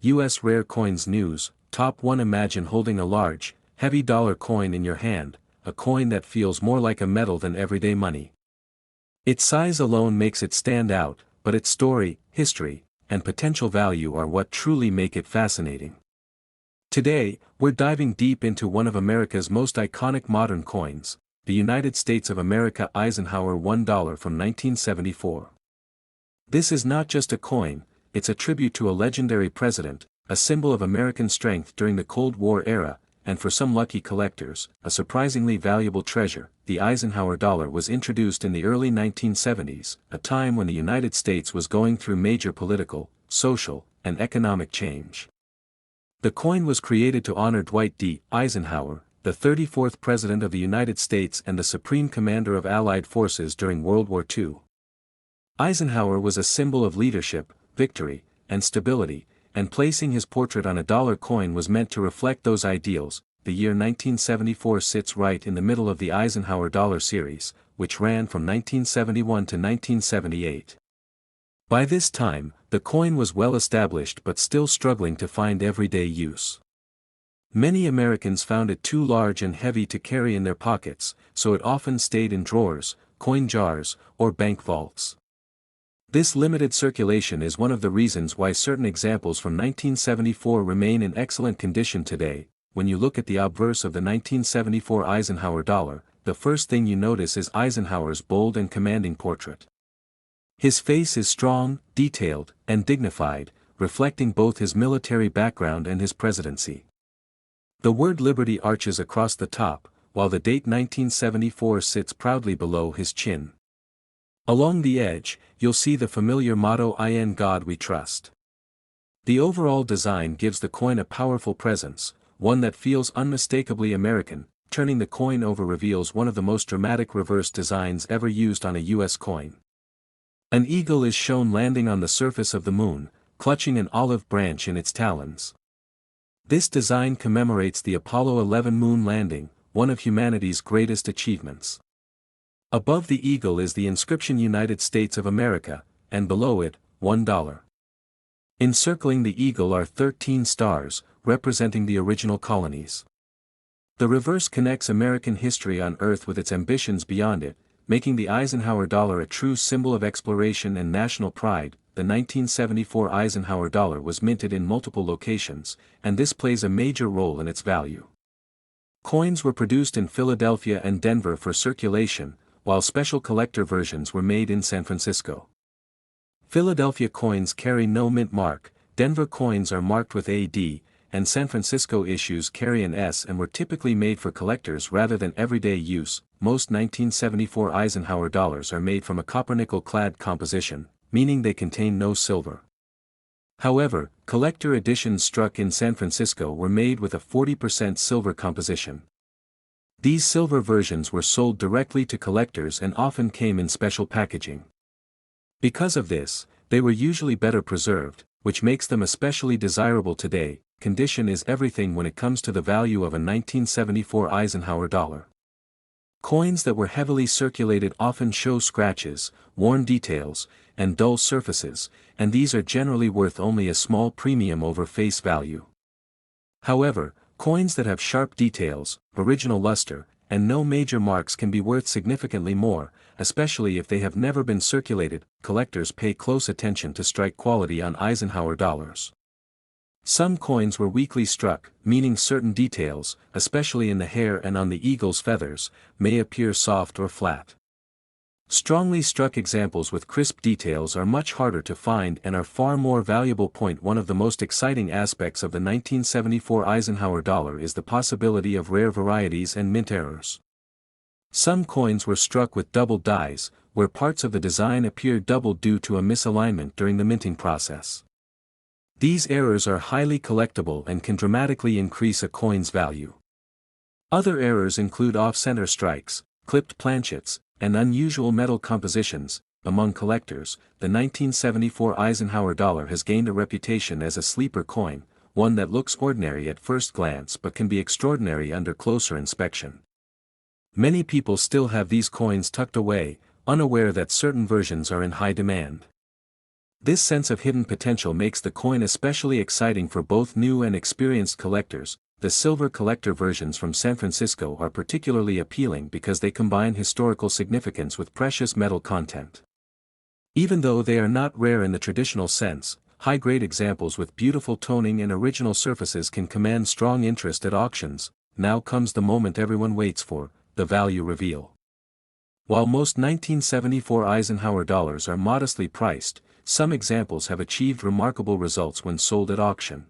U.S. Rare Coins News, Top 1. Imagine holding a large, heavy dollar coin in your hand, a coin that feels more like a metal than everyday money. Its size alone makes it stand out, but its story, history, and potential value are what truly make it fascinating. Today, we're diving deep into one of America's most iconic modern coins, the United States of America Eisenhower $1 from 1974. This is not just a coin, it's a tribute to a legendary president, a symbol of American strength during the Cold War era, and for some lucky collectors, a surprisingly valuable treasure. The Eisenhower dollar was introduced in the early 1970s, a time when the United States was going through major political, social, and economic change. The coin was created to honor Dwight D. Eisenhower, the 34th President of the United States and the Supreme Commander of Allied forces during World War II. Eisenhower was a symbol of leadership, victory, and stability, and placing his portrait on a dollar coin was meant to reflect those ideals. The year 1974 sits right in the middle of the Eisenhower dollar series, which ran from 1971 to 1978. By this time, the coin was well established but still struggling to find everyday use. Many Americans found it too large and heavy to carry in their pockets, so it often stayed in drawers, coin jars, or bank vaults. This limited circulation is one of the reasons why certain examples from 1974 remain in excellent condition today. When you look at the obverse of the 1974 Eisenhower dollar, the first thing you notice is Eisenhower's bold and commanding portrait. His face is strong, detailed, and dignified, reflecting both his military background and his presidency. The word Liberty arches across the top, while the date 1974 sits proudly below his chin. Along the edge, you'll see the familiar motto "In God We Trust." The overall design gives the coin a powerful presence, one that feels unmistakably American. Turning the coin over reveals one of the most dramatic reverse designs ever used on a U.S. coin. An eagle is shown landing on the surface of the moon, clutching an olive branch in its talons. This design commemorates the Apollo 11 moon landing, one of humanity's greatest achievements. Above the eagle is the inscription United States of America, and below it, $1. Encircling the eagle are 13 stars, representing the original colonies. The reverse connects American history on Earth with its ambitions beyond it, making the Eisenhower dollar a true symbol of exploration and national pride. The 1974 Eisenhower dollar was minted in multiple locations, and this plays a major role in its value. Coins were produced in Philadelphia and Denver for circulation, while special collector versions were made in San Francisco. Philadelphia coins carry no mint mark, Denver coins are marked with AD, and San Francisco issues carry an S and were typically made for collectors rather than everyday use. Most 1974 Eisenhower dollars are made from a copper-nickel clad composition, meaning they contain no silver. However, collector editions struck in San Francisco were made with a 40% silver composition. These silver versions were sold directly to collectors and often came in special packaging. Because of this, they were usually better preserved, which makes them especially desirable today. Condition is everything when it comes to the value of a 1974 Eisenhower dollar. Coins that were heavily circulated often show scratches, worn details, and dull surfaces, and these are generally worth only a small premium over face value. However, coins that have sharp details, original luster, and no major marks can be worth significantly more, especially if they have never been circulated. Collectors pay close attention to strike quality on Eisenhower dollars. Some coins were weakly struck, meaning certain details, especially in the hair and on the eagle's feathers, may appear soft or flat. Strongly struck examples with crisp details are much harder to find and are far more valuable. One of the most exciting aspects of the 1974 Eisenhower dollar is the possibility of rare varieties and mint errors. Some coins were struck with double dies, where parts of the design appear doubled due to a misalignment during the minting process. These errors are highly collectible and can dramatically increase a coin's value. Other errors include off-center strikes, clipped planchets, and unusual metal compositions. Among collectors, the 1974 Eisenhower dollar has gained a reputation as a sleeper coin, one that looks ordinary at first glance but can be extraordinary under closer inspection. Many people still have these coins tucked away, unaware that certain versions are in high demand. This sense of hidden potential makes the coin especially exciting for both new and experienced collectors. The silver collector versions from San Francisco are particularly appealing because they combine historical significance with precious metal content. Even though they are not rare in the traditional sense, high-grade examples with beautiful toning and original surfaces can command strong interest at auctions. Now comes the moment everyone waits for, the value reveal. While most 1974 Eisenhower dollars are modestly priced, some examples have achieved remarkable results when sold at auction.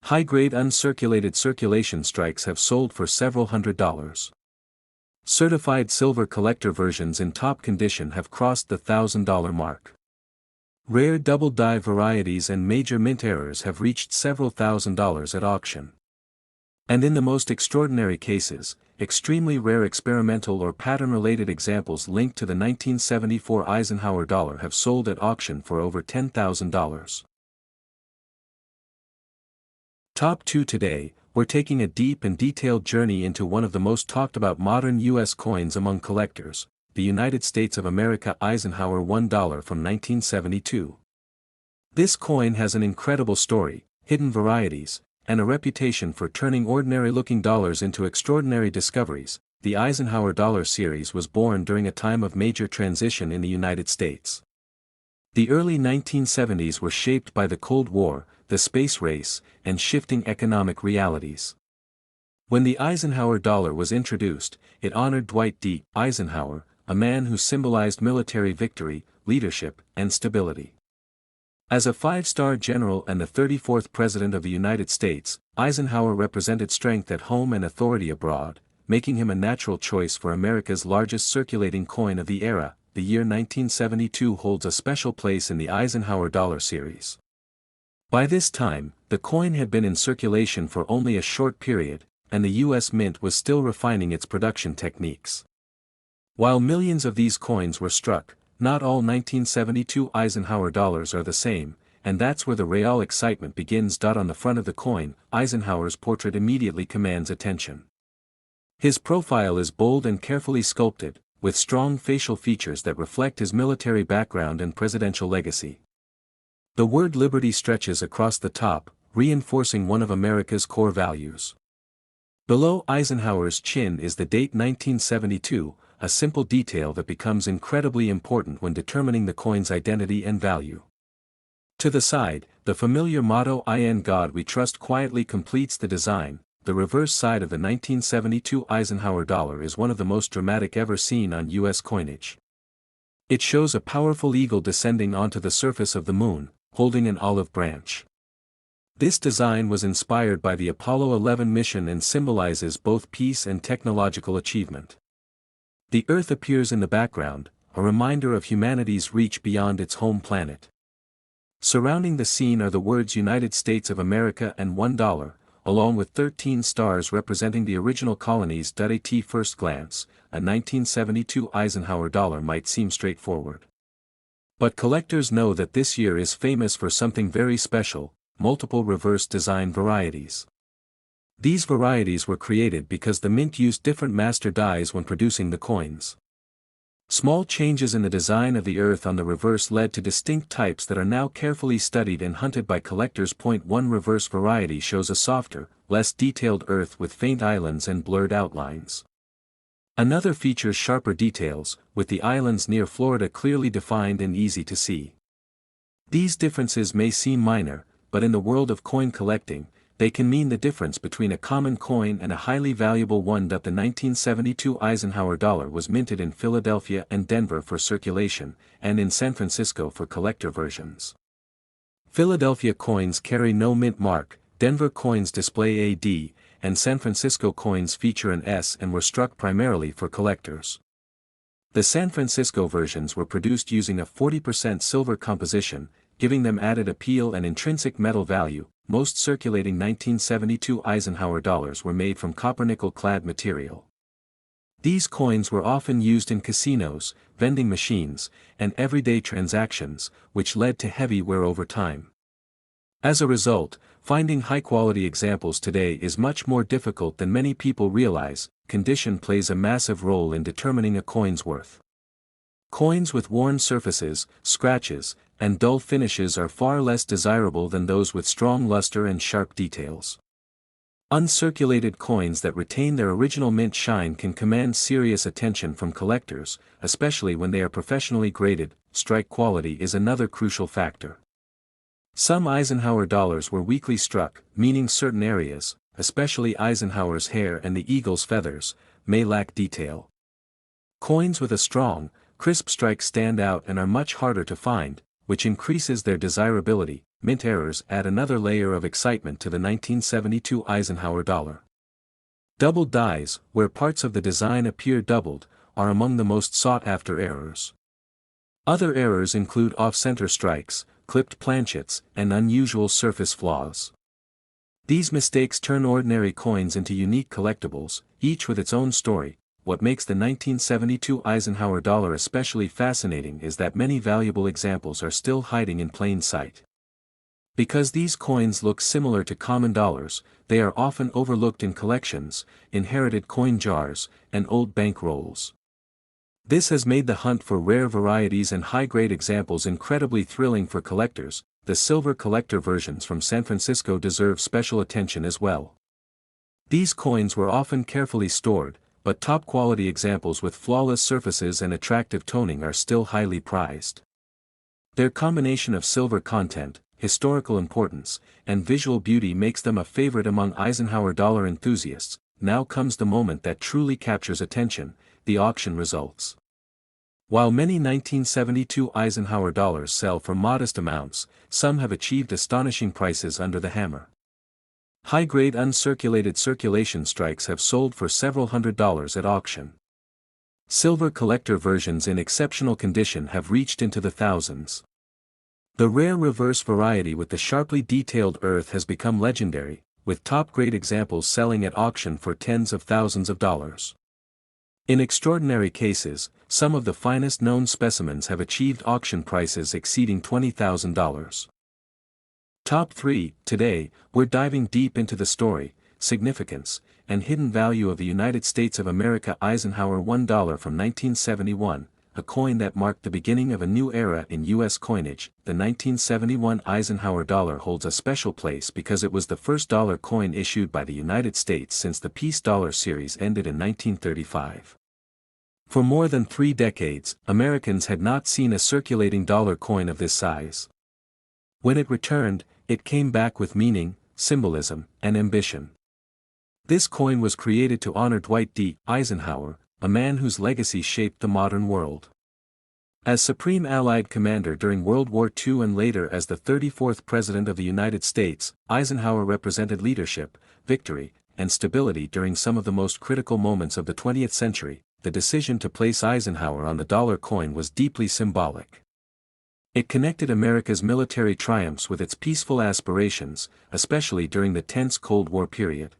High-grade uncirculated circulation strikes have sold for several $100s. Certified silver collector versions in top condition have crossed the $1,000 mark. Rare double-die varieties and major mint errors have reached several $1,000s at auction. And in the most extraordinary cases, extremely rare experimental or pattern-related examples linked to the 1974 Eisenhower dollar have sold at auction for over $10,000. Top 2 today, we're taking a deep and detailed journey into one of the most talked about modern U.S. coins among collectors, the United States of America Eisenhower $1 from 1972. This coin has an incredible story, hidden varieties, and a reputation for turning ordinary-looking dollars into extraordinary discoveries. The Eisenhower dollar series was born during a time of major transition in the United States. The early 1970s were shaped by the Cold War, the space race, and shifting economic realities. When the Eisenhower dollar was introduced, it honored Dwight D. Eisenhower, a man who symbolized military victory, leadership, and stability. As a five-star general and the 34th President of the United States, Eisenhower represented strength at home and authority abroad, making him a natural choice for America's largest circulating coin of the era. The year 1972 holds a special place in the Eisenhower dollar series. By this time, the coin had been in circulation for only a short period, and the U.S. Mint was still refining its production techniques. While millions of these coins were struck, not all 1972 Eisenhower dollars are the same, and that's where the real excitement begins. On the front of the coin, Eisenhower's portrait immediately commands attention. His profile is bold and carefully sculpted, with strong facial features that reflect his military background and presidential legacy. The word liberty stretches across the top, reinforcing one of America's core values. Below Eisenhower's chin is the date 1972, a simple detail that becomes incredibly important when determining the coin's identity and value. To the side, the familiar motto "In God We Trust" quietly completes the design. The reverse side of the 1972 Eisenhower dollar is one of the most dramatic ever seen on U.S. coinage. It shows a powerful eagle descending onto the surface of the moon, holding an olive branch. This design was inspired by the Apollo 11 mission and symbolizes both peace and technological achievement. The Earth appears in the background, a reminder of humanity's reach beyond its home planet. Surrounding the scene are the words United States of America and $1, along with 13 stars representing the original colonies. At first glance, a 1972 Eisenhower dollar might seem straightforward. But collectors know that this year is famous for something very special: multiple reverse design varieties. These varieties were created because the mint used different master dies when producing the coins. Small changes in the design of the earth on the reverse led to distinct types that are now carefully studied and hunted by collectors. One reverse variety shows a softer, less detailed earth with faint islands and blurred outlines. Another features sharper details, with the islands near Florida clearly defined and easy to see. These differences may seem minor, but in the world of coin collecting, they can mean the difference between a common coin and a highly valuable one. The 1972 Eisenhower dollar was minted in Philadelphia and Denver for circulation, and in San Francisco for collector versions. Philadelphia coins carry no mint mark, Denver coins display AD, and San Francisco coins feature an S and were struck primarily for collectors. The San Francisco versions were produced using a 40% silver composition, giving them added appeal and intrinsic metal value. Most circulating 1972 Eisenhower dollars were made from copper-nickel-clad material. These coins were often used in casinos, vending machines, and everyday transactions, which led to heavy wear over time. As a result, finding high-quality examples today is much more difficult than many people realize. Condition plays a massive role in determining a coin's worth. Coins with worn surfaces, scratches, and dull finishes are far less desirable than those with strong luster and sharp details. Uncirculated coins that retain their original mint shine can command serious attention from collectors, especially when they are professionally graded. Strike quality is another crucial factor. Some Eisenhower dollars were weakly struck, meaning certain areas, especially Eisenhower's hair and the eagle's feathers, may lack detail. Coins with a strong, crisp strike stand out and are much harder to find, which increases their desirability. Mint errors add another layer of excitement to the 1972 Eisenhower dollar. Doubled dies, where parts of the design appear doubled, are among the most sought-after errors. Other errors include off-center strikes, clipped planchets, and unusual surface flaws. These mistakes turn ordinary coins into unique collectibles, each with its own story. What makes the 1972 Eisenhower dollar especially fascinating is that many valuable examples are still hiding in plain sight. Because these coins look similar to common dollars, they are often overlooked in collections, inherited coin jars, and old bank rolls. This has made the hunt for rare varieties and high-grade examples incredibly thrilling for collectors. The silver collector versions from San Francisco deserve special attention as well. These coins were often carefully stored, but top-quality examples with flawless surfaces and attractive toning are still highly prized. Their combination of silver content, historical importance, and visual beauty makes them a favorite among Eisenhower dollar enthusiasts. Now comes the moment that truly captures attention: the auction results. While many 1972 Eisenhower dollars sell for modest amounts, some have achieved astonishing prices under the hammer. High-grade uncirculated circulation strikes have sold for several $100s at auction. Silver collector versions in exceptional condition have reached into the thousands. The rare reverse variety with the sharply detailed earth has become legendary, with top-grade examples selling at auction for tens of thousands of dollars. In extraordinary cases, some of the finest known specimens have achieved auction prices exceeding $20,000. Top 3. Today, we're diving deep into the story, significance, and hidden value of the United States of America Eisenhower $1 from 1971, a coin that marked the beginning of a new era in U.S. coinage. The 1971 Eisenhower dollar holds a special place because it was the first dollar coin issued by the United States since the Peace Dollar series ended in 1935. For more than 3 decades, Americans had not seen a circulating dollar coin of this size. When it returned, it came back with meaning, symbolism, and ambition. This coin was created to honor Dwight D. Eisenhower, a man whose legacy shaped the modern world. As Supreme Allied Commander during World War II and later as the 34th President of the United States, Eisenhower represented leadership, victory, and stability during some of the most critical moments of the 20th century. The decision to place Eisenhower on the dollar coin was deeply symbolic. It connected America's military triumphs with its peaceful aspirations, especially during the tense Cold War period.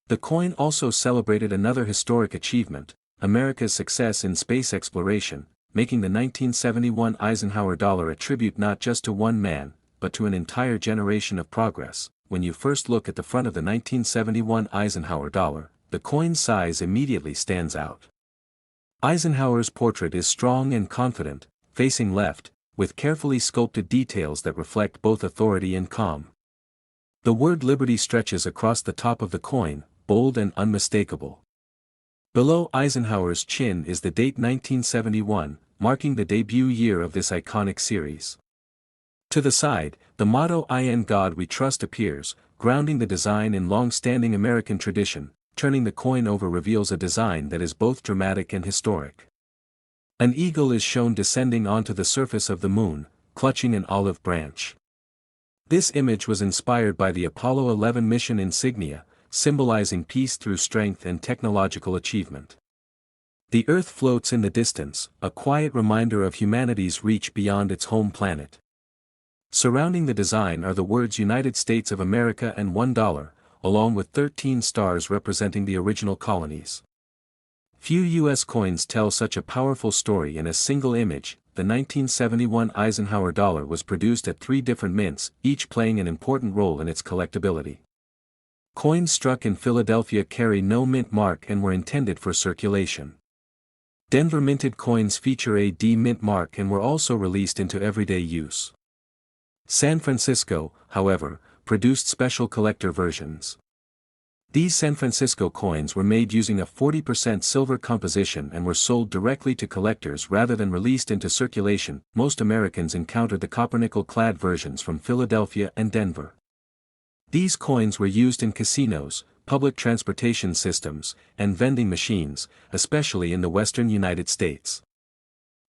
The coin also celebrated another historic achievement: America's success in space exploration, making the 1971 Eisenhower dollar a tribute not just to one man, but to an entire generation of progress. When you first look at the front of the 1971 Eisenhower dollar, the coin's size immediately stands out. Eisenhower's portrait is strong and confident, facing left, with carefully sculpted details that reflect both authority and calm. The word liberty stretches across the top of the coin, bold and unmistakable. Below Eisenhower's chin is the date 1971, marking the debut year of this iconic series. To the side, the motto "In God We Trust" appears, grounding the design in long-standing American tradition. Turning the coin over reveals a design that is both dramatic and historic. An eagle is shown descending onto the surface of the moon, clutching an olive branch. This image was inspired by the Apollo 11 mission insignia, symbolizing peace through strength and technological achievement. The Earth floats in the distance, a quiet reminder of humanity's reach beyond its home planet. Surrounding the design are the words United States of America and $1, along with 13 stars representing the original colonies. Few U.S. coins tell such a powerful story in a single image. The 1971 Eisenhower dollar was produced at 3 different mints, each playing an important role in its collectability. Coins struck in Philadelphia carry no mint mark and were intended for circulation. Denver minted coins feature a D mint mark and were also released into everyday use. San Francisco, however, produced special collector versions. These San Francisco coins were made using a 40% silver composition and were sold directly to collectors rather than released into circulation. Most Americans encountered the copper-nickel-clad versions from Philadelphia and Denver. These coins were used in casinos, public transportation systems, and vending machines, especially in the western United States.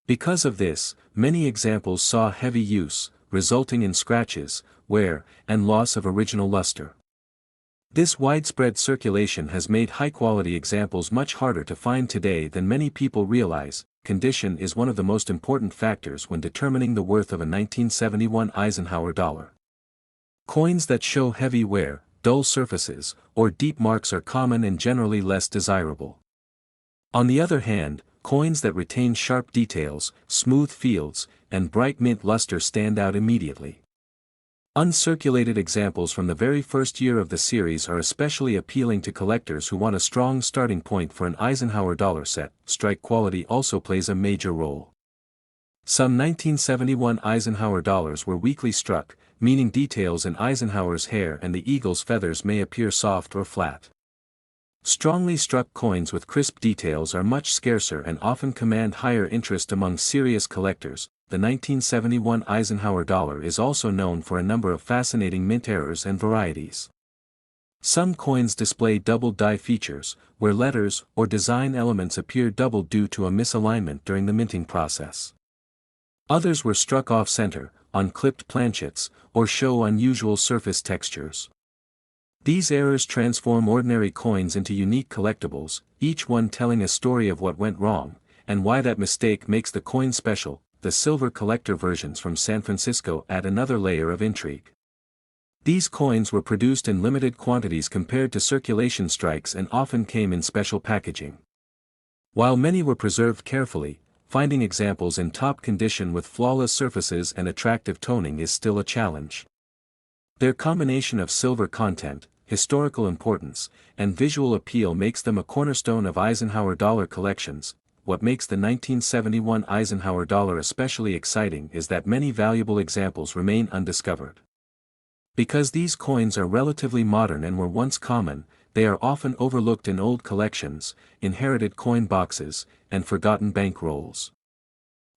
Because of this, many examples saw heavy use, resulting in scratches, wear, and loss of original luster. This widespread circulation has made high-quality examples much harder to find today than many people realize. Condition is one of the most important factors when determining the worth of a 1971 Eisenhower dollar. Coins that show heavy wear, dull surfaces, or deep marks are common and generally less desirable. On the other hand, coins that retain sharp details, smooth fields, and bright mint luster stand out immediately. Uncirculated examples from the very first year of the series are especially appealing to collectors who want a strong starting point for an Eisenhower dollar set. Strike quality also plays a major role. Some 1971 Eisenhower dollars were weakly struck, meaning details in Eisenhower's hair and the eagle's feathers may appear soft or flat. Strongly struck coins with crisp details are much scarcer and often command higher interest among serious collectors. The 1971 Eisenhower dollar is also known for a number of fascinating mint errors and varieties. Some coins display double die features, where letters or design elements appear doubled due to a misalignment during the minting process. Others were struck off-center, on clipped planchets, or show unusual surface textures. These errors transform ordinary coins into unique collectibles, each one telling a story of what went wrong, and why that mistake makes the coin special. The silver collector versions from San Francisco add another layer of intrigue. These coins were produced in limited quantities compared to circulation strikes and often came in special packaging. While many were preserved carefully, finding examples in top condition with flawless surfaces and attractive toning is still a challenge. Their combination of silver content, historical importance, and visual appeal makes them a cornerstone of Eisenhower dollar collections. What makes the 1971 Eisenhower dollar especially exciting is that many valuable examples remain undiscovered. Because these coins are relatively modern and were once common, they are often overlooked in old collections, inherited coin boxes, and forgotten bank rolls.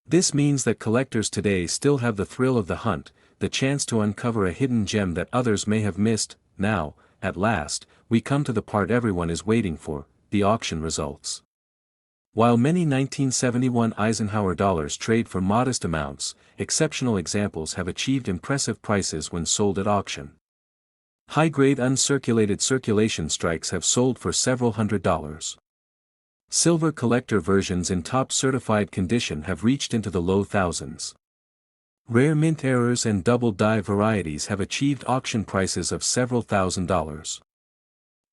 This means that collectors today still have the thrill of the hunt, the chance to uncover a hidden gem that others may have missed. Now, at last, we come to the part everyone is waiting for, the auction results. While many 1971 Eisenhower dollars trade for modest amounts, exceptional examples have achieved impressive prices when sold at auction. High-grade uncirculated circulation strikes have sold for several $100s. Silver collector versions in top certified condition have reached into the low thousands. Rare mint errors and double die varieties have achieved auction prices of several $1,000s.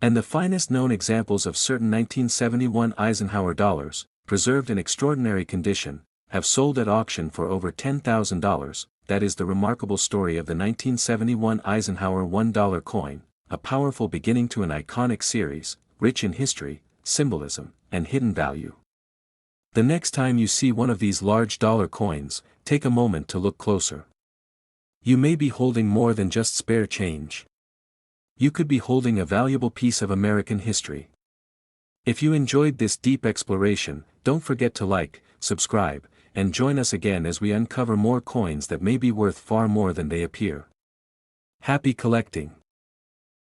And the finest known examples of certain 1971 Eisenhower dollars, preserved in extraordinary condition, have sold at auction for over $10,000. That is the remarkable story of the 1971 Eisenhower $1 coin, a powerful beginning to an iconic series, rich in history, symbolism, and hidden value. The next time you see one of these large dollar coins, take a moment to look closer. You may be holding more than just spare change. You could be holding a valuable piece of American history. If you enjoyed this deep exploration, don't forget to like, subscribe, and join us again as we uncover more coins that may be worth far more than they appear. Happy collecting!